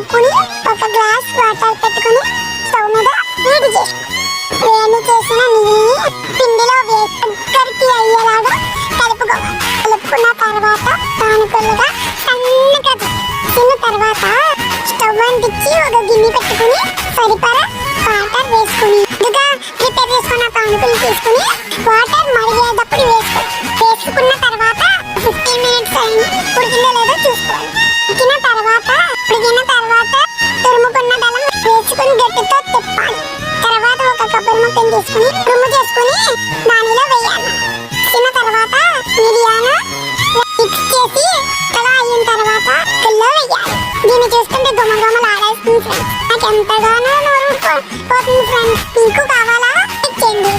కలుపుకొని ఒక glass water పెట్టుకొని స్టవ్ మీద వేడి చేసుకో. వేడి చేసిన నీళ్ళని పిండిలో వేసి దగ్గరికి అయ్యేలాగా కలుపుకోవాలి. కలుపుకున్న తర్వాత తానుకొల్లుగా సన్నగా తిన్న తర్వాత స్టవ్ అంటించి ఒక గిన్నె పెట్టుకుని సరిపడా వాటర్ వేసుకుని ముందుగా ప్రిపేర్ చేసుకున్న తానుకులు తీసుకుని వాటర్ మరిగేటప్పుడు వేసుకున్న తర్వాత 15 మినిట్స్ అయింది, ఉడికిందో లేదో చూసుకోవాలి. ఉడికిన తర్వాత తురుముకున్న బెల్లం వేసుకుని గట్టితో తిప్పాలి. తర్వాత ఒక కొబ్బరి ముక్కను తీసుకుని తురుము చేసుకుని దానిలో వేయాలి. తిన్న తర్వాత మిరియాలు మిక్స్ చేసి మెత్తగా అయిన తర్వాత కుల్లో వేయాలి. దీన్ని చూస్తుంటే గుమగుమలు ఆడేస్తుంది ఫ్రెండ్స్. నాకు ఎంతగానో నోరు పోతుంది ఫ్రెండ్స్. మీకు కావాలా? చెక్ చేయండి.